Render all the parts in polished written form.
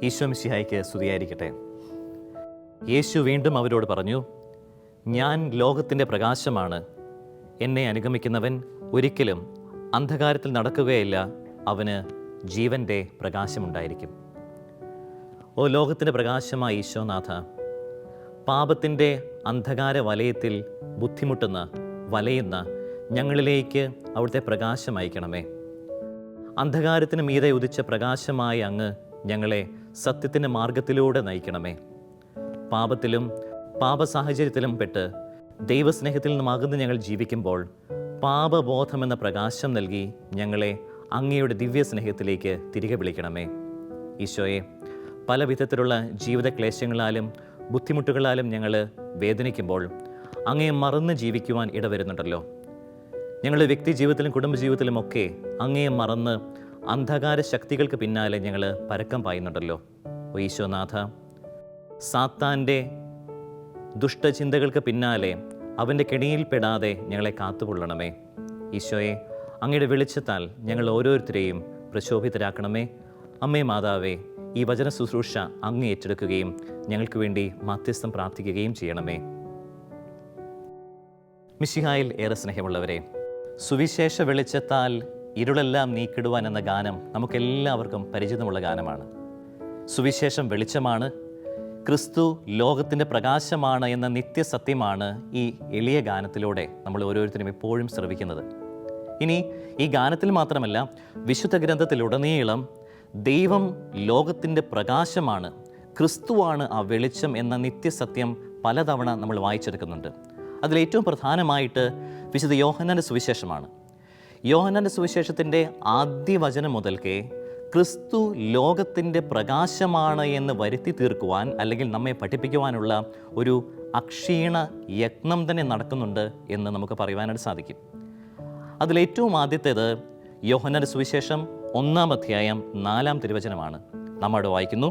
ഈശോ മിശിഹായ്ക്ക് സ്തുതിയായിരിക്കട്ടെ. യേശു വീണ്ടും അവരോട് പറഞ്ഞു, ഞാൻ ലോകത്തിൻ്റെ പ്രകാശമാണ്. എന്നെ അനുഗമിക്കുന്നവൻ ഒരിക്കലും അന്ധകാരത്തിൽ നടക്കുകയില്ല, അവന് ജീവൻ്റെ പ്രകാശമുണ്ടായിരിക്കും. ഓ ലോകത്തിൻ്റെ പ്രകാശമായ ഈശോനാഥ, പാപത്തിൻ്റെ അന്ധകാര വലയത്തിൽ ബുദ്ധിമുട്ടുന്ന വലയുന്ന ഞങ്ങളിലേക്ക് അവിടുത്തെ പ്രകാശം അയക്കണമേ. അന്ധകാരത്തിന് മീതെ ഉദിച്ച പ്രകാശമായ അങ്ങ് ഞങ്ങളെ സത്യത്തിൻ്റെ മാർഗത്തിലൂടെ നയിക്കണമേ. പാപത്തിലും പാപസാഹചര്യത്തിലും പെട്ട് ദൈവസ്നേഹത്തിൽ നിന്നും അകന്ന് ഞങ്ങൾ ജീവിക്കുമ്പോൾ പാപബോധമെന്ന പ്രകാശം നൽകി ഞങ്ങളെ അങ്ങയുടെ ദിവ്യസ്നേഹത്തിലേക്ക് തിരികെ വിളിക്കണമേ. ഈശോയെ, പല വിധത്തിലുള്ള ജീവിത ക്ലേശങ്ങളാലും ബുദ്ധിമുട്ടുകളാലും ഞങ്ങൾ വേദനിക്കുമ്പോൾ അങ്ങയെ മറന്ന് ജീവിക്കുവാൻ ഇടവരുന്നുണ്ടല്ലോ. ഞങ്ങളുടെ വ്യക്തി ജീവിതത്തിലും കുടുംബജീവിതത്തിലുമൊക്കെ അങ്ങയെ മറന്ന് അന്ധകാര ശക്തികൾക്ക് പിന്നാലെ ഞങ്ങൾ പരക്കം പായുന്നുണ്ടല്ലോ. ഓ ഈശോനാഥ, സാത്താൻ്റെ ദുഷ്ടചിന്തകൾക്ക് പിന്നാലെ അവൻ്റെ കെണിയിൽപ്പെടാതെ ഞങ്ങളെ കാത്തുകൊള്ളണമേ. ഈശോയെ, അങ്ങയുടെ വെളിച്ചത്താൽ ഞങ്ങൾ ഓരോരുത്തരെയും പ്രശോഭിതരാക്കണമേ. അമ്മേ മാതാവേ, ഈ വചന ശുശ്രൂഷ അങ്ങ് ഏറ്റെടുക്കുകയും ഞങ്ങൾക്ക് വേണ്ടി മധ്യസ്ഥം പ്രാർത്ഥിക്കുകയും ചെയ്യണമേ. മിശിഹായിൽ ഏറെ സ്നേഹമുള്ളവരെ, സുവിശേഷ വെളിച്ചത്താൽ ഇരുളെല്ലാം നീക്കിടുവാൻ എന്ന ഗാനം നമുക്കെല്ലാവർക്കും പരിചിതമുള്ള ഗാനമാണ്. സുവിശേഷം വെളിച്ചമാണ്, ക്രിസ്തു ലോകത്തിൻ്റെ പ്രകാശമാണ് എന്ന നിത്യസത്യമാണ് ഈ എളിയ ഗാനത്തിലൂടെ നമ്മൾ ഓരോരുത്തരും എപ്പോഴും ശ്രവിക്കുന്നത്. ഇനി ഈ ഗാനത്തിൽ മാത്രമല്ല, വിശുദ്ധ ഗ്രന്ഥത്തിലുടനീളം ദൈവം ലോകത്തിൻ്റെ പ്രകാശമാണ്, ക്രിസ്തുവാണ് ആ വെളിച്ചം എന്ന നിത്യസത്യം പലതവണ നമ്മൾ വായിച്ചെടുക്കുന്നുണ്ട്. അതിലേറ്റവും പ്രധാനമായിട്ട് വിശുദ്ധ യോഹന്നാൻ്റെ സുവിശേഷമാണ്. യോഹന്നാൻ്റെ സുവിശേഷത്തിൻ്റെ ആദ്യ വചനം മുതൽക്കേ ക്രിസ്തു ലോകത്തിൻ്റെ പ്രകാശമാണ് എന്ന് വരുത്തി തീർക്കുവാൻ അല്ലെങ്കിൽ നമ്മെ പഠിപ്പിക്കുവാനുള്ള ഒരു അക്ഷീണ യത്നം തന്നെ നടക്കുന്നുണ്ട് എന്ന് നമുക്ക് പറയുവാനായിട്ട് സാധിക്കും. അതിലേറ്റവും ആദ്യത്തേത് യോഹന്നാൻ്റെ സുവിശേഷം 1-ാം അധ്യായം 4-ാം തിരുവചനമാണ്. നമ്മോട് വായിക്കുന്നു,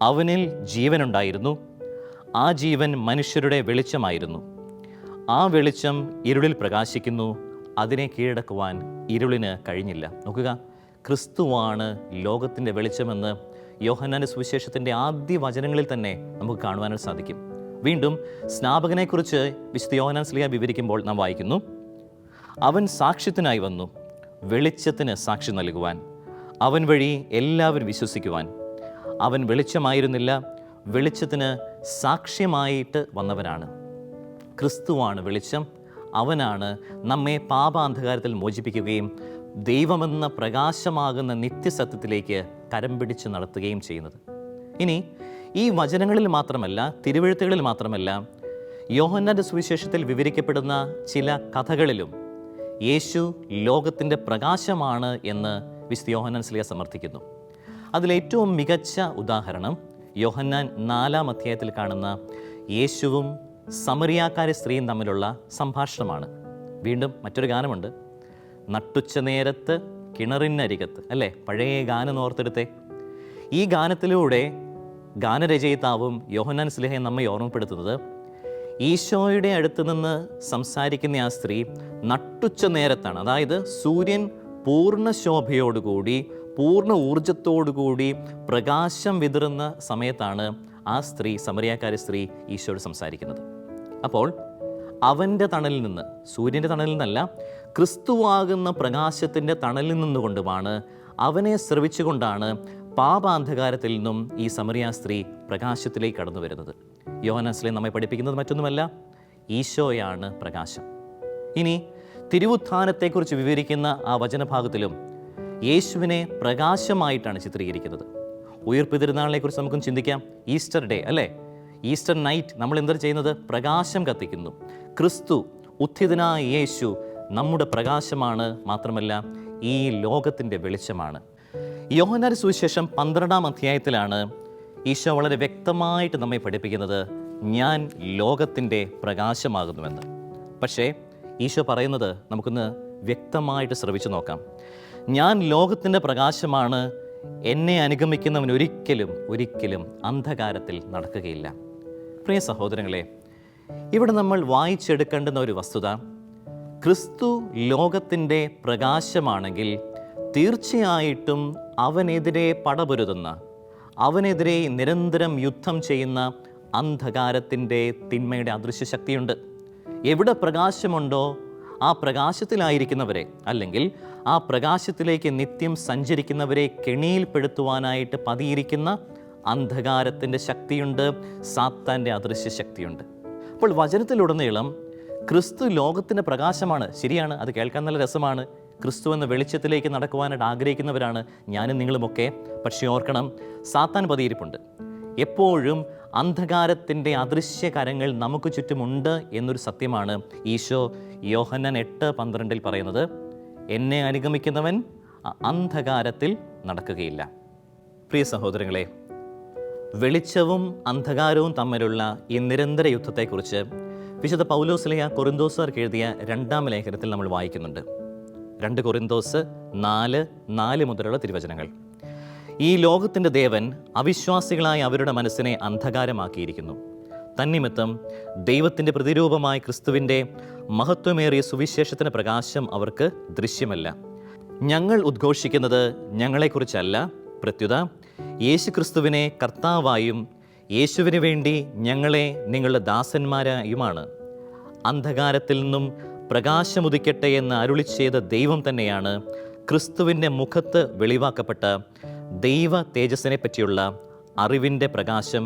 അവനിൽ ജീവനുണ്ടായിരുന്നു, ആ ജീവൻ മനുഷ്യരുടെ വെളിച്ചമായിരുന്നു. ആ വെളിച്ചം ഇരുളിൽ പ്രകാശിക്കുന്നു, അതിനെ കീഴടക്കുവാൻ ഇരുളിന് കഴിഞ്ഞില്ല. നോക്കുക, ക്രിസ്തുവാണ് ലോകത്തിൻ്റെ വെളിച്ചമെന്ന് യോഹന്നാൻ്റെ സുവിശേഷത്തിൻ്റെ ആദ്യ വചനങ്ങളിൽ തന്നെ നമുക്ക് കാണുവാനായിട്ട് സാധിക്കും. വീണ്ടും സ്നാപകനെക്കുറിച്ച് വിശുദ്ധ യോഹന്നാൻ ശ്ലീഹ വിവരിക്കുമ്പോൾ നാം വായിക്കുന്നു, അവൻ സാക്ഷ്യത്തിനായി വന്നു, വെളിച്ചത്തിന് സാക്ഷി നൽകുവാൻ, അവൻ വഴി എല്ലാവരും വിശ്വസിക്കുവാൻ. അവൻ വെളിച്ചമായിരുന്നില്ല, വെളിച്ചത്തിന് സാക്ഷ്യമായിട്ട് വന്നവനാണ്. ക്രിസ്തുവാണ് വെളിച്ചം, അവനാണ് നമ്മെ പാപാന്ധകാരത്തിൽ മോചിപ്പിക്കുകയും ദൈവമെന്ന പ്രകാശമാകുന്ന നിത്യസത്യത്തിലേക്ക് കരം പിടിച്ച് നടത്തുകയും ചെയ്യുന്നത്. ഇനി ഈ വചനങ്ങളിൽ മാത്രമല്ല, തിരുവെഴുത്തുകളിൽ മാത്രമല്ല, യോഹന്നാൻ്റെ സുവിശേഷത്തിൽ വിവരിക്കപ്പെടുന്ന ചില കഥകളിലും യേശു ലോകത്തിൻ്റെ പ്രകാശമാണ് എന്ന് വിശുദ്ധ യോഹന്നാൻ ശ്ലീഹ സമർത്ഥിക്കുന്നു. അതിലേറ്റവും മികച്ച ഉദാഹരണം യോഹന്നാൻ 4-ാം അധ്യായത്തിൽ കാണുന്ന യേശുവും സമറിയാക്കാരി സ്ത്രീയും തമ്മിലുള്ള സംഭാഷണമാണ്. വീണ്ടും മറ്റൊരു ഗാനമുണ്ട്, നട്ടുച്ച നേരത്ത് കിണറിനരികത്ത്, അല്ലേ? പഴയ ഗാനം ഓർത്തെടുത്തേ. ഈ ഗാനത്തിലൂടെ ഗാനരചയിതാവും യോഹന്നാൻ ശ്ലീഹയും നമ്മെ ഓർമ്മപ്പെടുത്തുന്നത്, ഈശോയുടെ അടുത്ത് നിന്ന് സംസാരിക്കുന്ന ആ സ്ത്രീ നട്ടുച്ച നേരത്താണ്, അതായത് സൂര്യൻ പൂർണ്ണ ശോഭയോടുകൂടി പൂർണ്ണ ഊർജത്തോടുകൂടി പ്രകാശം വിതറുന്ന സമയത്താണ് ആ സ്ത്രീ, സമറിയാക്കാരി സ്ത്രീ, ഈശോയോട് സംസാരിക്കുന്നത്. അപ്പോൾ അവൻ്റെ തണലിൽ നിന്ന്, സൂര്യൻ്റെ തണലിൽ നിന്നല്ല, ക്രിസ്തുവാകുന്ന പ്രകാശത്തിൻ്റെ തണലിൽ നിന്നുകൊണ്ടുമാണ്, അവനെ ശ്രവിച്ചുകൊണ്ടാണ് പാപാന്ധകാരത്തിൽ നിന്നും ഈ സമറിയ സ്ത്രീ പ്രകാശത്തിലേക്ക് കടന്നു വരുന്നത്. യോഹന്നാൻ ശ്ലീഹ നമ്മെ പഠിപ്പിക്കുന്നത് മറ്റൊന്നുമല്ല, ഈശോയാണ് പ്രകാശം. ഇനി തിരുവുത്ഥാനത്തെക്കുറിച്ച് വിവരിക്കുന്ന ആ വചനഭാഗത്തിലും യേശുവിനെ പ്രകാശമായിട്ടാണ് ചിത്രീകരിക്കുന്നത്. ഉയിർപ്പ് തിരുനാളിനെക്കുറിച്ച് നമുക്കും ചിന്തിക്കാം. ഈസ്റ്റർ ഡേ, അല്ലേ? ഈസ്റ്റർ നൈറ്റ് നമ്മൾ എന്താണ് ചെയ്യുന്നത്? പ്രകാശം കത്തിക്കുന്നു. ക്രിസ്തു, ഉത്ഥിതനായ യേശു നമ്മുടെ പ്രകാശമാണ്, മാത്രമല്ല ഈ ലോകത്തിൻ്റെ വെളിച്ചമാണ്. യോഹന്നാന്റെ സുവിശേഷം 12-ാം അധ്യായത്തിലാണ് ഈശോ വളരെ വ്യക്തമായിട്ട് നമ്മെ പഠിപ്പിക്കുന്നത്, ഞാൻ ലോകത്തിൻ്റെ പ്രകാശമാകുന്നുവെന്ന്. പക്ഷേ ഈശോ പറയുന്നത് നമുക്കൊന്ന് വ്യക്തമായിട്ട് ശ്രവിച്ചു നോക്കാം. ഞാൻ ലോകത്തിൻ്റെ പ്രകാശമാണ്, എന്നെ അനുഗമിക്കുന്നവൻ ഒരിക്കലും അന്ധകാരത്തിൽ നടക്കുകയില്ല. പ്രിയ സഹോദരങ്ങളെ, ഇവിടെ നമ്മൾ വായിച്ചെടുക്കേണ്ടുന്ന ഒരു വസ്തുത, ക്രിസ്തു ലോകത്തിൻ്റെ പ്രകാശമാണെങ്കിൽ തീർച്ചയായിട്ടും അവനെതിരെ പടപൊരുതുന്ന, അവനെതിരെ നിരന്തരം യുദ്ധം ചെയ്യുന്ന അന്ധകാരത്തിൻ്റെ തിന്മയുടെ അദൃശ്യ ശക്തിയുണ്ട്. എവിടെ പ്രകാശമുണ്ടോ ആ പ്രകാശത്തിലായിരിക്കുന്നവരെ, അല്ലെങ്കിൽ ആ പ്രകാശത്തിലേക്ക് നിത്യം സഞ്ചരിക്കുന്നവരെ കെണിയിൽപ്പെടുത്തുവാനായിട്ട് പതിയിരിക്കുന്ന അന്ധകാരത്തിൻ്റെ ശക്തിയുണ്ട്, സാത്താൻ്റെ അദൃശ്യ ശക്തിയുണ്ട്. അപ്പോൾ വചനത്തിലുടനീളം ക്രിസ്തു ലോകത്തിൻ്റെ പ്രകാശമാണ്. ശരിയാണ്, അത് കേൾക്കാൻ നല്ല രസമാണ്. ക്രിസ്തു എന്ന വെളിച്ചത്തിലേക്ക് നടക്കുവാനായിട്ട് ആഗ്രഹിക്കുന്നവരാണ് ഞാനും നിങ്ങളുമൊക്കെ. പക്ഷേ ഓർക്കണം, സാത്താൻ പതിയിരിപ്പുണ്ട്. എപ്പോഴും അന്ധകാരത്തിൻ്റെ അദൃശ്യ കരങ്ങൾ നമുക്ക് ചുറ്റുമുണ്ട് എന്നൊരു സത്യമാണ് ഈശോ യോഹന്നാൻ 8:12 പറയുന്നത്. എന്നെ അനുഗമിക്കുന്നവൻ അന്ധകാരത്തിൽ നടക്കുകയില്ല. പ്രിയ സഹോദരങ്ങളെ, വെളിച്ചവും അന്ധകാരവും തമ്മിലുള്ള ഈ നിരന്തര യുദ്ധത്തെക്കുറിച്ച് വിശുദ്ധ പൗലോസ്ലീഹ കൊറിന്തോസുകാർക്ക് എഴുതിയ 2-ാം ലേഖനത്തിൽ നമ്മൾ വായിക്കുന്നുണ്ട്. 2 കൊറിന്തോസ് 4:4 മുതലുള്ള തിരുവചനങ്ങൾ. ഈ ലോകത്തിൻ്റെ ദേവൻ അവിശ്വാസികളായ അവരുടെ മനസ്സിനെ അന്ധകാരമാക്കിയിരിക്കുന്നു. തന്നിമിത്തം ദൈവത്തിൻ്റെ പ്രതിരൂപമായ ക്രിസ്തുവിൻ്റെ മഹത്വമേറിയ സുവിശേഷത്തിൻ്റെ പ്രകാശം അവർക്ക് ദൃശ്യമല്ല. ഞങ്ങൾ ഉദ്ഘോഷിക്കുന്നത് ഞങ്ങളെക്കുറിച്ചല്ല, പ്രത്യുത യേശുക്രിസ്തുവിനെ കർത്താവായും യേശുവിന് വേണ്ടി ഞങ്ങളെ നിങ്ങളുടെ ദാസന്മാരായുമാണ്. അന്ധകാരത്തിൽ നിന്നും പ്രകാശമുദിക്കട്ടെ എന്ന് അരുളി ചെയ്ത ദൈവം തന്നെയാണ് ക്രിസ്തുവിൻ്റെ മുഖത്ത് വെളിവാക്കപ്പെട്ട ദൈവ തേജസ്സിനെ പറ്റിയുള്ള അറിവിൻ്റെ പ്രകാശം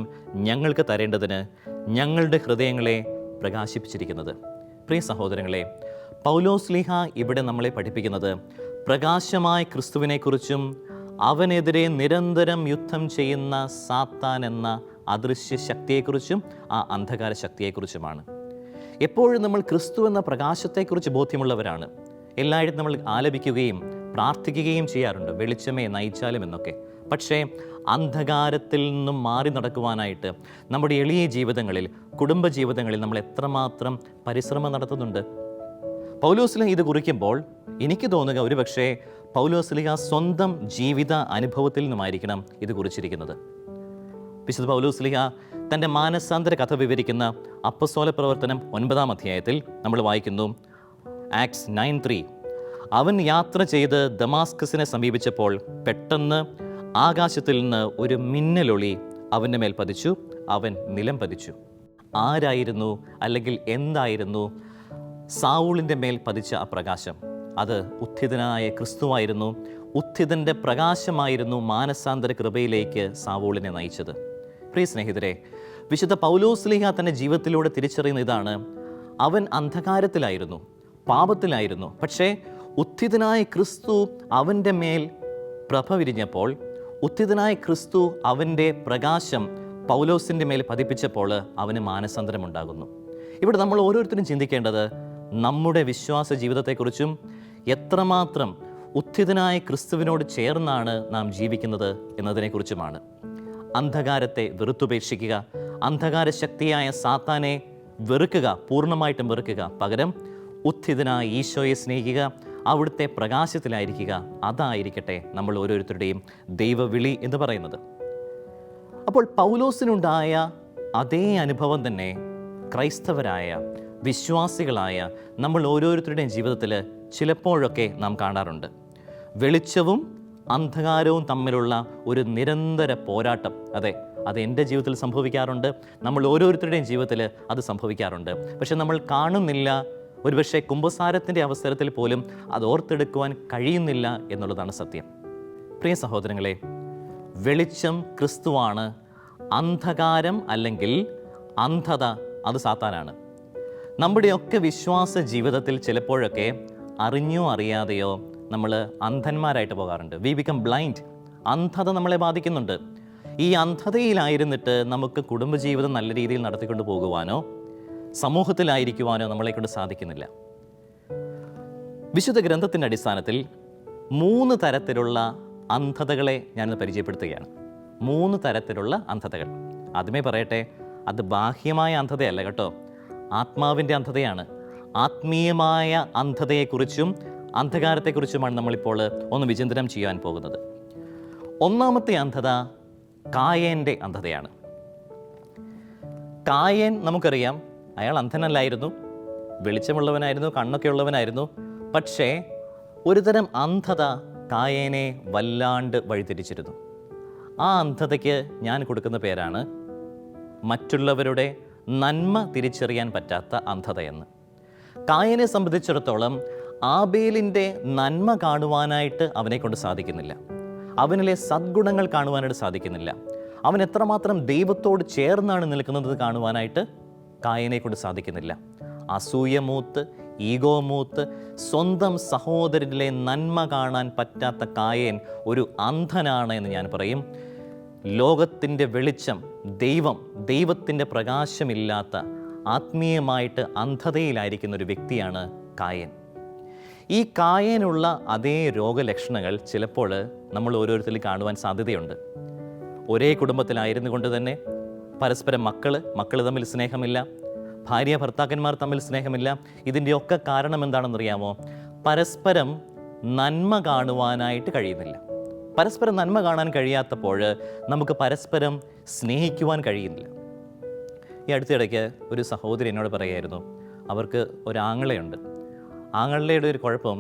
ഞങ്ങൾക്ക് തരേണ്ടതിന് ഞങ്ങളുടെ ഹൃദയങ്ങളെ പ്രകാശിപ്പിച്ചിരിക്കുന്നത്. പ്രിയ സഹോദരങ്ങളെ, പൗലോസ്ലീഹ ഇവിടെ നമ്മളെ പഠിപ്പിക്കുന്നത് പ്രകാശമായ ക്രിസ്തുവിനെക്കുറിച്ചും അവനെതിരെ നിരന്തരം യുദ്ധം ചെയ്യുന്ന സാത്താൻ എന്ന അദൃശ്യ ശക്തിയെക്കുറിച്ചും ആ അന്ധകാര ശക്തിയെക്കുറിച്ചുമാണ്. എപ്പോഴും നമ്മൾ ക്രിസ്തു എന്ന പ്രകാശത്തെക്കുറിച്ച് ബോധ്യമുള്ളവരാണ്. എല്ലായിടത്തും നമ്മൾ ആലപിക്കുകയും പ്രാർത്ഥിക്കുകയും ചെയ്യാറുണ്ട്, വെളിച്ചമേ നയിച്ചാലും എന്നൊക്കെ. പക്ഷേ അന്ധകാരത്തിൽ നിന്നും മാറി നടക്കുവാനായിട്ട് നമ്മുടെ എളിയ ജീവിതങ്ങളിൽ, കുടുംബ ജീവിതങ്ങളിൽ നമ്മൾ എത്രമാത്രം പരിശ്രമം നടത്തുന്നുണ്ട്. പൗലോസ്ലീഹ ഇത് കുറിക്കുമ്പോൾ എനിക്ക് തോന്നുക ഒരുപക്ഷെ പൗലോസ്ലീഹ സ്വന്തം ജീവിത അനുഭവത്തിൽ നിന്നുമായിരിക്കണം ഇത് കുറിച്ചിരിക്കുന്നത്. വിശുദ്ധ പൗലോസ്ലീഹ തൻ്റെ മാനസാന്തര കഥ വിവരിക്കുന്ന അപ്പസ്തോല പ്രവർത്തനം 9-ാം അധ്യായത്തിൽ നമ്മൾ വായിക്കുന്നു, ആക്ട്സ് 9:3. അവൻ യാത്ര ചെയ്ത് ദമാസ്കസിനെ സമീപിച്ചപ്പോൾ പെട്ടെന്ന് ആകാശത്തിൽ നിന്ന് ഒരു മിന്നലൊളി അവൻ്റെ മേൽ പതിച്ചു. അവൻ നിലം പതിച്ചു. ആരായിരുന്നു, അല്ലെങ്കിൽ എന്തായിരുന്നു സാവൂളിൻ്റെ മേൽ പതിച്ച ആ പ്രകാശം? അത് ഉത്ഥിതനായ ക്രിസ്തുവായിരുന്നു. ഉത്ഥിതൻ്റെ പ്രകാശമായിരുന്നു മാനസാന്തര കൃപയിലേക്ക് സാവൂളിനെ നയിച്ചത്. പ്രിയ സ്നേഹിതരെ, വിശുദ്ധ പൗലോസ്ലീഹ തൻ്റെ ജീവിതത്തിലൂടെ തിരിച്ചറിയുന്ന ഇതാണ്. അവൻ അന്ധകാരത്തിലായിരുന്നു, പാപത്തിലായിരുന്നു. പക്ഷേ ഉത്ഥിതനായ ക്രിസ്തു അവൻ്റെ മേൽ പ്രഭ വിരിഞ്ഞപ്പോൾ, ഉത്ഥിതനായ ക്രിസ്തു അവൻ്റെ പ്രകാശം പൗലോസിൻ്റെ മേൽ പതിപ്പിച്ചപ്പോൾ അവന് മാനസാന്തരമുണ്ടാകുന്നു. ഇവിടെ നമ്മൾ ഓരോരുത്തരും ചിന്തിക്കേണ്ടത് നമ്മുടെ വിശ്വാസ ജീവിതത്തെക്കുറിച്ചും എത്രമാത്രം ഉത്ഥിതനായ ക്രിസ്തുവിനോട് ചേർന്നാണ് നാം ജീവിക്കുന്നത് എന്നതിനെക്കുറിച്ചുമാണ്. അന്ധകാരത്തെ വെറുത്തുപേക്ഷിക്കുക, അന്ധകാര ശക്തിയായ സാത്താനെ വെറുക്കുക, പൂർണ്ണമായിട്ടും വെറുക്കുക. പകരം ഉത്ഥിതനായ ഈശോയെ സ്നേഹിക്കുക, അവിടുത്തെ പ്രകാശത്തിലായിരിക്കുക. അതായിരിക്കട്ടെ നമ്മൾ ഓരോരുത്തരുടെയും ദൈവവിളി എന്ന് പറയുന്നത്. അപ്പോൾ പൗലോസിനുണ്ടായ അതേ അനുഭവം തന്നെ ക്രൈസ്തവരായ വിശ്വാസികളായ നമ്മൾ ഓരോരുത്തരുടെയും ജീവിതത്തിൽ ചിലപ്പോഴൊക്കെ നാം കാണാറുണ്ട്. വെളിച്ചവും അന്ധകാരവും തമ്മിലുള്ള ഒരു നിരന്തര പോരാട്ടം. അത് എൻ്റെ ജീവിതത്തിൽ സംഭവിക്കാറുണ്ട്, നമ്മൾ ഓരോരുത്തരുടെയും ജീവിതത്തിൽ അത് സംഭവിക്കാറുണ്ട്. പക്ഷെ നമ്മൾ കാണുന്നില്ല. ഒരുപക്ഷെ കുമ്പസാരത്തിൻ്റെ അവസരത്തിൽ പോലും അത് ഓർത്തെടുക്കുവാൻ കഴിയുന്നില്ല എന്നുള്ളതാണ് സത്യം. പ്രിയ സഹോദരങ്ങളെ, വെളിച്ചം ക്രിസ്തുവാണ്. അന്ധകാരം അല്ലെങ്കിൽ അന്ധത അത് സാത്താനാണ്. നമ്മുടെയൊക്കെ വിശ്വാസ ജീവിതത്തിൽ ചിലപ്പോഴൊക്കെ അറിഞ്ഞോ അറിയാതെയോ നമ്മൾ അന്ധന്മാരായിട്ട് പോകാറുണ്ട്. We become blind. അന്ധത നമ്മളെ ബാധിക്കുന്നുണ്ട്. ഈ അന്ധതയിലായിരുന്നിട്ട് നമുക്ക് കുടുംബജീവിതം നല്ല രീതിയിൽ നടത്തിക്കൊണ്ട് പോകുവാനോ സമൂഹത്തിലായിരിക്കുവാനോ നമ്മളെക്കൊണ്ട് സാധിക്കുന്നില്ല. വിശുദ്ധ ഗ്രന്ഥത്തിൻ്റെ അടിസ്ഥാനത്തിൽ 3 തരത്തിലുള്ള അന്ധതകളെ ഞാനിന്ന് പരിചയപ്പെടുത്തുകയാണ്. 3 തരത്തിലുള്ള അന്ധതകൾ. ആദ്യമേ പറയട്ടെ, അത് ബാഹ്യമായ അന്ധതയല്ല കേട്ടോ, ആത്മാവിൻ്റെ അന്ധതയാണ്. ആത്മീയമായ അന്ധതയെക്കുറിച്ചും അന്ധകാരത്തെക്കുറിച്ചുമാണ് നമ്മളിപ്പോൾ ഒന്ന് വിചിന്തനം ചെയ്യാൻ പോകുന്നത്. 1-ാമത്തെ അന്ധത കായേൻ്റെ അന്ധതയാണ്. കായേൻ നമുക്കറിയാം, അയാൾ അന്ധനല്ലായിരുന്നു, വെളിച്ചമുള്ളവനായിരുന്നു, കണ്ണൊക്കെ ഉള്ളവനായിരുന്നു. പക്ഷേ ഒരുതരം അന്ധത കായേനെ വല്ലാണ്ട് വഴിതിരിച്ചിരുന്നു. ആ അന്ധതയ്ക്ക് ഞാൻ കൊടുക്കുന്ന പേരാണ് മറ്റുള്ളവരുടെ നന്മ തിരിച്ചറിയാൻ പറ്റാത്ത അന്ധതയെന്ന്. കായനെ സംബന്ധിച്ചിടത്തോളം ആബേലിൻ്റെ നന്മ കാണുവാനായിട്ട് അവനെ കൊണ്ട് സാധിക്കുന്നില്ല. അവനിലെ സദ്ഗുണങ്ങൾ കാണുവാനായിട്ട് സാധിക്കുന്നില്ല. അവൻ എത്രമാത്രം ദൈവത്തോട് ചേർന്നാണ് നിൽക്കുന്നത് കാണുവാനായിട്ട് കായനെ കൊണ്ട് സാധിക്കുന്നില്ല. അസൂയ മൂത്ത്, ഈഗോ മൂത്ത്, സ്വന്തം സഹോദരനിലെ നന്മ കാണാൻ പറ്റാത്ത കായൻ ഒരു അന്ധനാണ് എന്ന് ഞാൻ പറയും. ലോകത്തിൻ്റെ വെളിച്ചം, ദൈവത്തിൻ്റെ പ്രകാശമില്ലാത്ത, ആത്മീയമായിട്ട് അന്ധതയിലായിരിക്കുന്ന ഒരു വ്യക്തിയാണ് കായൻ. ഈ കായനുള്ള അതേ രോഗലക്ഷണങ്ങൾ ചിലപ്പോൾ നമ്മൾ ഓരോരുത്തരിൽ കാണുവാൻ സാധ്യതയുണ്ട്. ഒരേ കുടുംബത്തിലായിരുന്നു കൊണ്ട് തന്നെ പരസ്പരം മക്കൾ തമ്മിൽ സ്നേഹമില്ല, ഭാര്യ ഭർത്താക്കന്മാർ തമ്മിൽ സ്നേഹമില്ല. ഇതിൻ്റെയൊക്കെ കാരണം എന്താണെന്നറിയാമോ? പരസ്പരം നന്മ കാണുവാനായിട്ട് കഴിയുന്നില്ല. പരസ്പരം നന്മ കാണാൻ കഴിയാത്തപ്പോൾ നമുക്ക് പരസ്പരം സ്നേഹിക്കുവാൻ കഴിയുന്നില്ല. ഈ അടുത്തിടയ്ക്ക് ഒരു സഹോദരി എന്നോട് പറയായിരുന്നു, അവർക്ക് ഒരാങ്ങളയുണ്ട്. ആങ്ങളുടെ ഒരു കുഴപ്പം,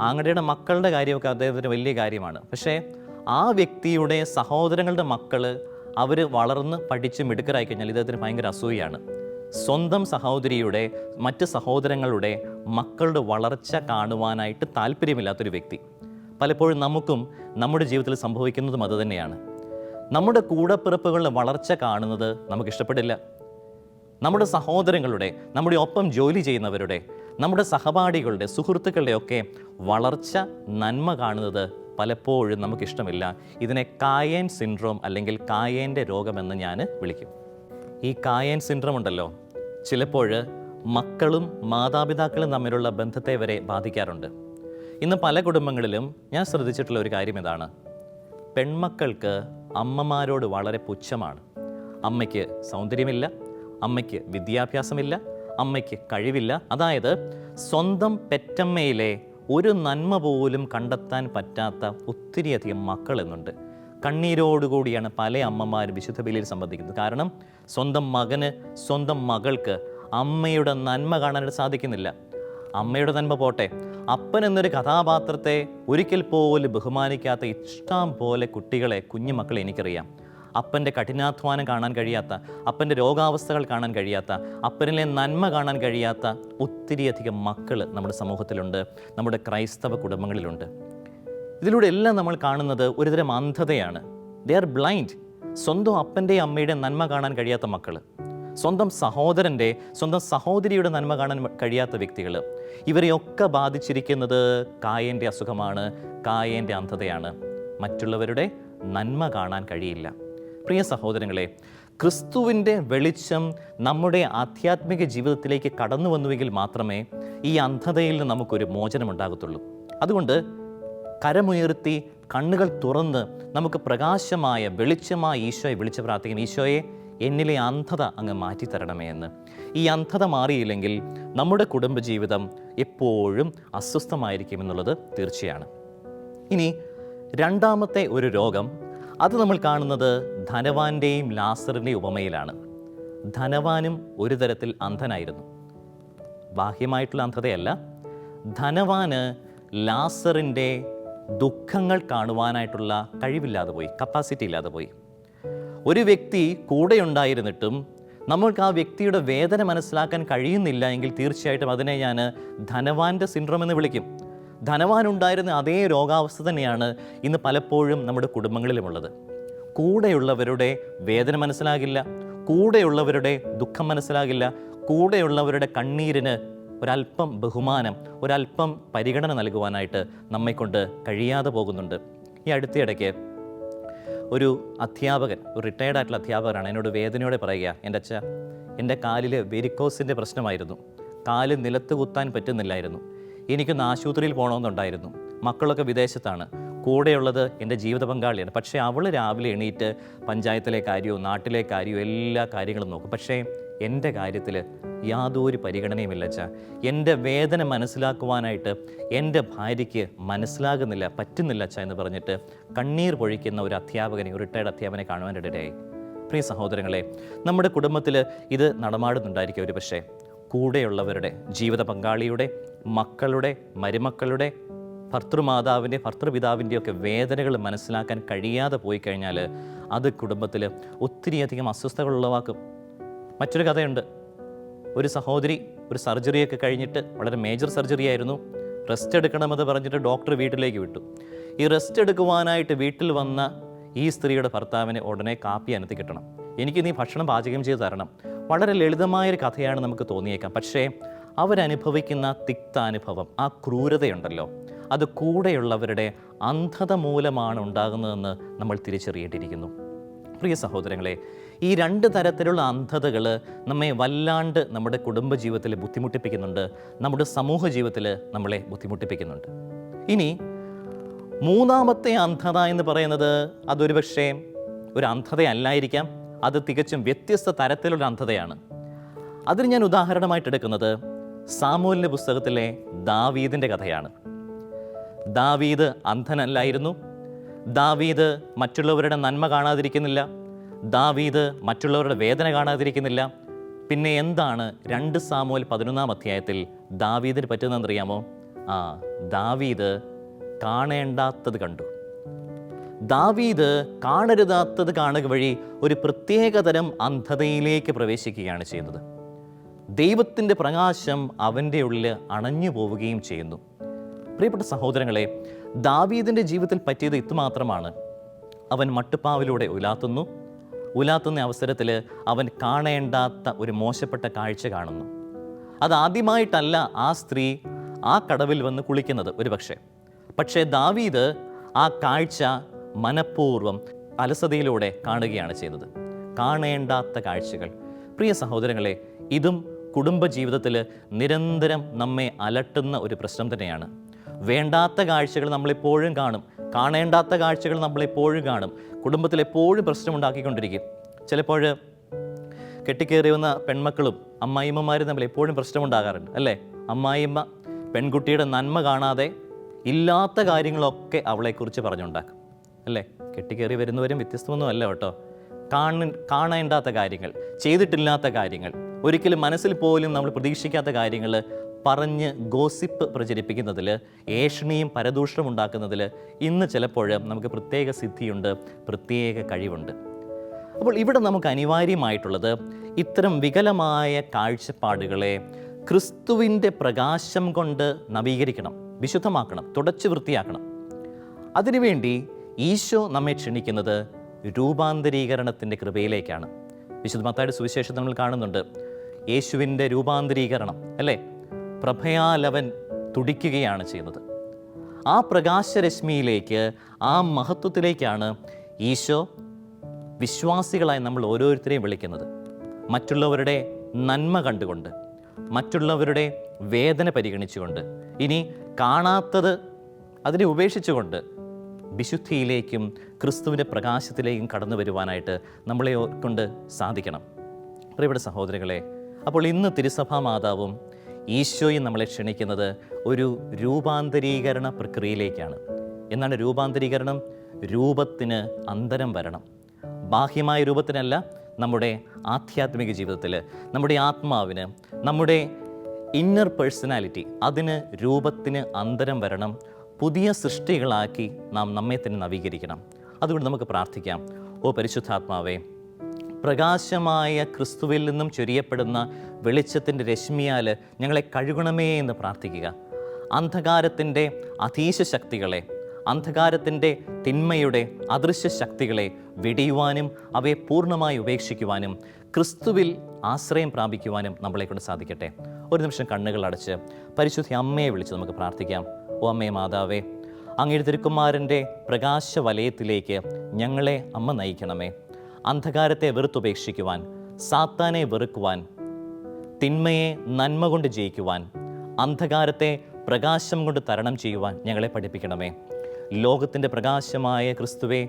ആങ്ങളുടെ മക്കളുടെ കാര്യമൊക്കെ അദ്ദേഹത്തിന് വലിയ കാര്യമാണ്. പക്ഷേ ആ വ്യക്തിയുടെ സഹോദരങ്ങളുടെ മക്കൾ അവർ വളർന്ന് പഠിച്ച് മിടുക്കരായി കഴിഞ്ഞാൽ ഇദ്ദേഹത്തിന് ഭയങ്കര അസൂയാണ്. സ്വന്തം സഹോദരിയുടെ മറ്റ് സഹോദരങ്ങളുടെ മക്കളുടെ വളർച്ച കാണുവാനായിട്ട് താല്പര്യമില്ലാത്തൊരു വ്യക്തി. പലപ്പോഴും നമുക്കും നമ്മുടെ ജീവിതത്തിൽ സംഭവിക്കുന്നതും അതുതന്നെയാണ്. നമ്മുടെ കൂടപ്പിറപ്പുകളുടെ വളർച്ച കാണുന്നത് നമുക്കിഷ്ടപ്പെടില്ല. നമ്മുടെ സഹോദരങ്ങളുടെ, നമ്മുടെ ഒപ്പം ജോലി ചെയ്യുന്നവരുടെ, നമ്മുടെ സഹപാഠികളുടെ, സുഹൃത്തുക്കളുടെയൊക്കെ വളർച്ച, നന്മ കാണുന്നത് പലപ്പോഴും നമുക്കിഷ്ടമില്ല. ഇതിനെ കായൻ സിൻഡ്രോം അല്ലെങ്കിൽ കായേൻ്റെ രോഗമെന്ന് ഞാൻ വിളിക്കും. ഈ കായൻ സിൻഡ്രോം ഉണ്ടല്ലോ, ചിലപ്പോൾ മക്കളും മാതാപിതാക്കളും തമ്മിലുള്ള ബന്ധത്തെ വരെ ബാധിക്കാറുണ്ട്. ഇന്ന് പല കുടുംബങ്ങളിലും ഞാൻ ശ്രദ്ധിച്ചിട്ടുള്ള ഒരു കാര്യം ഇതാണ്: പെൺമക്കൾക്ക് അമ്മമാരോട് വളരെ പുച്ഛമാണ്. അമ്മയ്ക്ക് സൗന്ദര്യമില്ല, അമ്മയ്ക്ക് വിദ്യാഭ്യാസമില്ല, അമ്മയ്ക്ക് കഴിവില്ല. അതായത് സ്വന്തം പെറ്റമ്മയിലെ ഒരു നന്മ പോലും കണ്ടെത്താൻ പറ്റാത്ത ഒത്തിരിയധികം മക്കൾ എന്നുണ്ട്. കണ്ണീരോടുകൂടിയാണ് പല അമ്മമാരും വിശുദ്ധ ബലിയിൽ സംബന്ധിക്കുന്നത്. കാരണം സ്വന്തം മകന്, സ്വന്തം മകൾക്ക് അമ്മയുടെ നന്മ കാണാനായിട്ട് സാധിക്കുന്നില്ല. അമ്മയുടെ നന്മ പോട്ടെ, അപ്പൻ എന്നൊരു കഥാപാത്രത്തെ ഒരിക്കൽ പോലും ബഹുമാനിക്കാത്ത ഇഷ്ടം പോലെ കുട്ടികളെ, കുഞ്ഞുമക്കളെ എനിക്കറിയാം. അപ്പൻ്റെ കഠിനാധ്വാനം കാണാൻ കഴിയാത്ത, അപ്പൻ്റെ രോഗാവസ്ഥകൾ കാണാൻ കഴിയാത്ത, അപ്പനിലെ നന്മ കാണാൻ കഴിയാത്ത ഒത്തിരിയധികം മക്കൾ നമ്മുടെ സമൂഹത്തിലുണ്ട്, നമ്മുടെ ക്രൈസ്തവ കുടുംബങ്ങളിലുണ്ട്. ഇതിലൂടെ എല്ലാം നമ്മൾ കാണുന്നത് ഒരുതരം അന്ധതയാണ്. They are blind. സ്വന്തം അപ്പൻ്റെയും അമ്മയുടെയും നന്മ കാണാൻ കഴിയാത്ത മക്കൾ, സ്വന്തം സഹോദരൻ്റെ, സ്വന്തം സഹോദരിയുടെ നന്മ കാണാൻ കഴിയാത്ത വ്യക്തികൾ, ഇവരെയൊക്കെ ബാധിച്ചിരിക്കുന്നത് കായൻ്റെ അസുഖമാണ്, കായൻ്റെ അന്ധതയാണ്. മറ്റുള്ളവരുടെ നന്മ കാണാൻ കഴിയില്ല. പ്രിയ സഹോദരങ്ങളെ, ക്രിസ്തുവിൻ്റെ വെളിച്ചം നമ്മുടെ ആധ്യാത്മിക ജീവിതത്തിലേക്ക് കടന്നു വന്നുവെങ്കിൽ മാത്രമേ ഈ അന്ധതയിൽ നിന്ന് നമുക്കൊരു മോചനമുണ്ടാകത്തുള്ളൂ. അതുകൊണ്ട് കരമുയർത്തി കണ്ണുകൾ തുറന്ന് നമുക്ക് പ്രകാശമായ വെളിച്ചമായ ഈശോയെ വിളിച്ച് പ്രാർത്ഥിക്കും. ഈശോയെ, എന്നിലെ അന്ധത അങ്ങ് മാറ്റിത്തരണമേ എന്ന്. ഈ അന്ധത മാറിയില്ലെങ്കിൽ നമ്മുടെ കുടുംബജീവിതം എപ്പോഴും അസ്വസ്ഥമായിരിക്കുമെന്നുള്ളത് തീർച്ചയാണ്. ഇനി രണ്ടാമത്തെ ഒരു രോഗം, അത് നമ്മൾ കാണുന്നത് ധനവാന്റെയും ലാസറിൻ്റെയും ഉപമയിലാണ്. ധനവാനും ഒരു തരത്തിൽ അന്ധനായിരുന്നു. ബാഹ്യമായിട്ടുള്ള അന്ധതയല്ല. ധനവാന് ലാസറിൻ്റെ ദുഃഖങ്ങൾ കാണുവാനായിട്ടുള്ള കഴിവില്ലാതെ പോയി, കപ്പാസിറ്റി ഇല്ലാതെ പോയി. ഒരു വ്യക്തി കൂടെ ഉണ്ടായിരുന്നിട്ടും നമ്മൾക്ക് ആ വ്യക്തിയുടെ വേദന മനസ്സിലാക്കാൻ കഴിയുന്നില്ല എങ്കിൽ തീർച്ചയായിട്ടും അതിനെ ഞാൻ ധനവാന്റെ സിൻഡ്രോം എന്ന് വിളിക്കും. ധനവാനുണ്ടായിരുന്ന അതേ രോഗാവസ്ഥ തന്നെയാണ് ഇന്ന് പലപ്പോഴും നമ്മുടെ കുടുംബങ്ങളിലുമുള്ളത്. കൂടെയുള്ളവരുടെ വേദന മനസ്സിലാകില്ല, കൂടെയുള്ളവരുടെ ദുഃഖം മനസ്സിലാകില്ല, കൂടെയുള്ളവരുടെ കണ്ണീരിന് ഒരല്പം ബഹുമാനം, ഒരല്പം പരിഗണന നൽകുവാനായിട്ട് നമ്മെക്കൊണ്ട് കഴിയാതെ പോകുന്നുണ്ട്. ഈ അടുത്തിടയ്ക്ക് ഒരു അധ്യാപകൻ, ഒരു റിട്ടയർഡ് ആയിട്ടുള്ള അധ്യാപകനാണ് എന്നോട് വേദനയോടെ പറയുക, എൻ്റെ അച്ഛ, എൻ്റെ കാലിൽ വെരിക്കോസിൻ്റെ പ്രശ്നമായിരുന്നു. കാല് നിലത്ത് കുത്താൻ പറ്റുന്നില്ലായിരുന്നു. എനിക്കൊന്ന് ആശുപത്രിയിൽ പോകണമെന്നുണ്ടായിരുന്നു. മക്കളൊക്കെ വിദേശത്താണ്, കൂടെയുള്ളത് എൻ്റെ ജീവിത പങ്കാളിയാണ്. പക്ഷേ അവൾ രാവിലെ എണീറ്റ് പഞ്ചായത്തിലെ കാര്യവും നാട്ടിലെ കാര്യവും എല്ലാ കാര്യങ്ങളും നോക്കും. പക്ഷേ എൻ്റെ കാര്യത്തിൽ യാതൊരു പരിഗണനയുമില്ല അച്ഛാ. എൻ്റെ വേദന മനസ്സിലാക്കുവാനായിട്ട് എൻ്റെ ഭാര്യയ്ക്ക് മനസ്സിലാകുന്നില്ല, പറ്റുന്നില്ല അച്ഛാ എന്ന് പറഞ്ഞിട്ട് കണ്ണീർ പൊഴിക്കുന്ന ഒരു അധ്യാപകനെ, ഒരു റിട്ടയർഡ് അധ്യാപകനെ കാണുവാനിടയായി. പ്രിയ സഹോദരങ്ങളെ, നമ്മുടെ കുടുംബത്തിൽ ഇത് നടമാടുന്നുണ്ടായിരിക്കും. ഒരു പക്ഷേ കൂടെയുള്ളവരുടെ, ജീവിത പങ്കാളിയുടെ, മക്കളുടെ, മരുമക്കളുടെ, ഭർത്തൃമാതാവിൻ്റെ ഭർത്തൃപിതാവിൻ്റെയൊക്കെ വേദനകൾ മനസ്സിലാക്കാൻ കഴിയാതെ പോയി കഴിഞ്ഞാൽ അത് കുടുംബത്തിൽ ഒത്തിരിയധികം അസ്വസ്ഥതകൾ ഉളവാക്കും. മറ്റൊരു കഥയുണ്ട്. ഒരു സഹോദരി ഒരു സർജറിയൊക്കെ കഴിഞ്ഞിട്ട്, വളരെ മേജർ സർജറി ആയിരുന്നു, റെസ്റ്റ് എടുക്കണമെന്ന് പറഞ്ഞിട്ട് ഡോക്ടർ വീട്ടിലേക്ക് വിട്ടു. ഈ റെസ്റ്റ് എടുക്കുവാനായിട്ട് വീട്ടിൽ വന്ന ഈ സ്ത്രീയുടെ ഭർത്താവിന് ഉടനെ കാപ്പി അനത്തി കിട്ടണം, എനിക്ക് നീ ഭക്ഷണം പാചകം ചെയ്ത് തരണം. വളരെ ലളിതമായൊരു കഥയാണ് നമുക്ക് തോന്നിയേക്കാം. പക്ഷേ അവരനുഭവിക്കുന്ന തിക്താനുഭവം, ആ ക്രൂരതയുണ്ടല്ലോ, അത് കൂടെയുള്ളവരുടെ അന്ധത മൂലമാണ് ഉണ്ടാകുന്നതെന്ന് നമ്മൾ തിരിച്ചറിയേണ്ടിയിരിക്കുന്നു. പ്രിയ സഹോദരങ്ങളെ, ഈ രണ്ട് തരത്തിലുള്ള അന്ധതകൾ നമ്മെ വല്ലാണ്ട് നമ്മുടെ കുടുംബജീവിതത്തിൽ ബുദ്ധിമുട്ടിപ്പിക്കുന്നുണ്ട്, നമ്മുടെ സമൂഹ ജീവിതത്തിൽ നമ്മളെ ബുദ്ധിമുട്ടിപ്പിക്കുന്നുണ്ട്. ഇനി മൂന്നാമത്തെ അന്ധത എന്ന് പറയുന്നത് അതൊരു പക്ഷേ ഒരു അന്ധതയല്ലായിരിക്കാം, അത് തികച്ചും വ്യത്യസ്ത തരത്തിലുള്ള അന്ധതയാണ്. അതിന് ഞാൻ ഉദാഹരണമായിട്ട് എടുക്കുന്നത് സാമൂലിൻ്റെ പുസ്തകത്തിലെ ദാവീദിൻ്റെ കഥയാണ്. ദാവീദ് അന്ധനല്ലായിരുന്നു. ദാവീദ് മറ്റുള്ളവരുടെ നന്മ കാണാതിരിക്കുന്നില്ല. ദാവീദ് മറ്റുള്ളവരുടെ വേദന കാണാതിരിക്കുന്നില്ല. പിന്നെ എന്താണ് 2 സാമൂൽ 11-ാം അധ്യായത്തിൽ ദാവീദിന് പറ്റുന്നതെന്നറിയാമോ? ദാവീദ് കാണേണ്ടാത്തത് കണ്ടു. ദാവീദ് കാണരുതാത്തത് കാണുക വഴി ഒരു പ്രത്യേകതരം അന്ധതയിലേക്ക് പ്രവേശിക്കുകയാണ് ചെയ്യുന്നത്. ദൈവത്തിൻ്റെ പ്രകാശം അവൻ്റെ ഉള്ളിൽ അണഞ്ഞു പോവുകയും ചെയ്യുന്നു. പ്രിയപ്പെട്ട സഹോദരങ്ങളെ, ദാവീദിൻ്റെ ജീവിതത്തിൽ പറ്റിയത് ഇതുമാത്രമാണ്. അവൻ മട്ടുപ്പാവിലൂടെ ഉലാത്തുന്ന അവസരത്തിൽ അവൻ കാണേണ്ടാത്ത ഒരു മോശപ്പെട്ട കാഴ്ച കാണുന്നു. അതാദ്യമായിട്ടല്ല ആ സ്ത്രീ ആ കടവിൽ വന്ന് കുളിക്കുന്നത് പക്ഷേ ദാവീദ് ആ കാഴ്ച മനഃപൂർവ്വം അലസതയിലൂടെ കാണുകയാണ് ചെയ്യുന്നത്. കാണേണ്ടാത്ത കാഴ്ചകൾ. പ്രിയ സഹോദരങ്ങളെ, ഇതും കുടുംബജീവിതത്തിൽ നിരന്തരം നമ്മെ അലട്ടുന്ന ഒരു പ്രശ്നം തന്നെയാണ്. വേണ്ടാത്ത കാഴ്ചകൾ നമ്മളെപ്പോഴും കാണും, കാണേണ്ടാത്ത കാഴ്ചകൾ നമ്മളെപ്പോഴും കാണും. കുടുംബത്തിൽ എപ്പോഴും പ്രശ്നമുണ്ടാക്കിക്കൊണ്ടിരിക്കും. ചിലപ്പോൾ കെട്ടിക്കേറി വന്ന പെൺമക്കളും അമ്മായിമ്മമാരും തമ്മിൽ എപ്പോഴും പ്രശ്നമുണ്ടാകാറുണ്ട്, അല്ലേ? അമ്മായിമ്മ പെൺകുട്ടിയുടെ നന്മ കാണാതെ ഇല്ലാത്ത കാര്യങ്ങളൊക്കെ അവളെക്കുറിച്ച് പറഞ്ഞുണ്ടാക്കും, അല്ലേ? കെട്ടിക്കേറി വരുന്നവരും വ്യത്യസ്തമൊന്നും അല്ല കേട്ടോ. കാണേണ്ടാത്ത കാര്യങ്ങൾ, ചെയ്തിട്ടില്ലാത്ത കാര്യങ്ങൾ, ഒരിക്കലും മനസ്സിൽ പോലും നമ്മൾ പ്രതീക്ഷിക്കാത്ത കാര്യങ്ങൾ പറഞ്ഞ് ഗോസിപ്പ് പ്രചരിപ്പിക്കുന്നതിൽ, ഏഷണിയും പരദൂഷണം ഉണ്ടാക്കുന്നതിൽ ഇന്ന് ചിലപ്പോൾ നമുക്ക് പ്രത്യേക സിദ്ധിയുണ്ട്, പ്രത്യേക കഴിവുണ്ട്. അപ്പോൾ ഇവിടെ നമുക്ക് അനിവാര്യമായിട്ടുള്ളത് ഇത്തരം വികലമായ കാഴ്ചപ്പാടുകളെ ക്രിസ്തുവിൻ്റെ പ്രകാശം കൊണ്ട് നവീകരിക്കണം, വിശുദ്ധമാക്കണം, തുടച്ചു വൃത്തിയാക്കണം. അതിനുവേണ്ടി ഈശോ നമ്മെ ക്ഷണിക്കുന്നത് രൂപാന്തരീകരണത്തിൻ്റെ കൃപയിലേക്കാണ്. വിശുദ്ധ മത്തായിയുടെ സുവിശേഷത്തിൽ നമ്മൾ കാണുന്നുണ്ട് യേശുവിൻ്റെ രൂപാന്തരീകരണം, അല്ലേ? പ്രഭയാൽ അവൻ തുടിക്കുകയാണ് ചെയ്യുന്നത്. ആ പ്രകാശരശ്മിയിലേക്ക്, ആ മഹത്വത്തിലേക്കാണ് ഈശോ വിശ്വാസികളായി നമ്മൾ ഓരോരുത്തരെയും വിളിക്കുന്നത്. മറ്റുള്ളവരുടെ നന്മ കണ്ടുകൊണ്ട്, മറ്റുള്ളവരുടെ വേദന പരിഗണിച്ചുകൊണ്ട്, ഇനി കാണാത്തത് അതിനെ ഉപേക്ഷിച്ചുകൊണ്ട് വിശുദ്ധിയിലേക്കും ക്രിസ്തുവിൻ്റെ പ്രകാശത്തിലേക്കും കടന്നു വരുവാനായിട്ട് നമ്മളെ കൊണ്ട് സാധിക്കണം. പ്രിയപ്പെട്ട സഹോദരങ്ങളെ, അപ്പോൾ ഇന്ന് തിരുസഭാ മാതാവും ഈശോയും നമ്മളെ ക്ഷണിക്കുന്നത് ഒരു രൂപാന്തരീകരണ പ്രക്രിയയിലേക്കാണ്. എന്നാണ് രൂപാന്തരീകരണം? രൂപത്തിന് അന്തരം വരണം. ബാഹ്യമായ രൂപത്തിനല്ല, നമ്മുടെ ആധ്യാത്മിക ജീവിതത്തിൽ, നമ്മുടെ ആത്മാവിന്, നമ്മുടെ ഇന്നർ പേഴ്സണാലിറ്റി, അതിന് രൂപത്തിന് അന്തരം വരണം. പുതിയ സൃഷ്ടികളാക്കി നാം നമ്മെ തന്നെ നവീകരിക്കണം. അതുകൊണ്ട് നമുക്ക് പ്രാർത്ഥിക്കാം. ഓ പരിശുദ്ധാത്മാവേ, പ്രകാശമായ ക്രിസ്തുവിൽ നിന്നും ചൊരിയപ്പെടുന്ന വെളിച്ചത്തിൻ്റെ രശ്മിയാൽ ഞങ്ങളെ കഴുകണമേ എന്ന് പ്രാർത്ഥിക്കുക. അന്ധകാരത്തിൻ്റെ അധീശ ശക്തികളെ, അന്ധകാരത്തിൻ്റെ തിന്മയുടെ അദൃശ്യ ശക്തികളെ വെടിയുവാനും അവയെ പൂർണ്ണമായി ഉപേക്ഷിക്കുവാനും ക്രിസ്തുവിൽ ആശ്രയം പ്രാപിക്കുവാനും നമ്മളെക്കൊണ്ട് സാധിക്കട്ടെ. ഒരു നിമിഷം കണ്ണുകൾ അടച്ച് പരിശുദ്ധ അമ്മയെ വിളിച്ച് നമുക്ക് പ്രാർത്ഥിക്കാം. ഓ അമ്മേ മാതാവേ, അങ്ങയുടെ തിരുക്കുമാരൻ്റെ പ്രകാശ വലയത്തിലേക്ക് ഞങ്ങളെ അമ്മ നയിക്കണമേ. അന്ധകാരത്തെ വെറുത്തുപേക്ഷിക്കുവാൻ, സാത്താനെ വെറുക്കുവാൻ, തിന്മയെ നന്മ കൊണ്ട് ജയിക്കുവാൻ, അന്ധകാരത്തെ പ്രകാശം കൊണ്ട് തരണം ചെയ്യുവാൻ ഞങ്ങളെ പഠിപ്പിക്കണമേ. ലോകത്തിൻ്റെ പ്രകാശമായ ക്രിസ്തുവേ,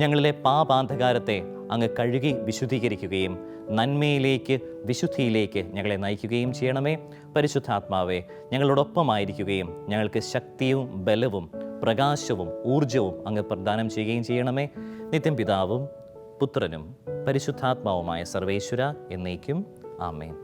ഞങ്ങളിലെ പാപാന്ധകാരത്തെ അങ്ങ് കഴുകി വിശുദ്ധീകരിക്കുകയും നന്മയിലേക്ക്, വിശുദ്ധിയിലേക്ക് ഞങ്ങളെ നയിക്കുകയും ചെയ്യണമേ. പരിശുദ്ധാത്മാവേ, ഞങ്ങളോടൊപ്പമായിരിക്കുകയും ഞങ്ങൾക്ക് ശക്തിയും ബലവും പ്രകാശവും ഊർജവും അങ്ങ് പ്രദാനം ചെയ്യുകയും ചെയ്യണമേ. നിത്യം പിതാവും പുത്രനും പരിശുദ്ധാത്മാവുമായ സർവേശ്വര എന്നേക്കും ആമേൻ.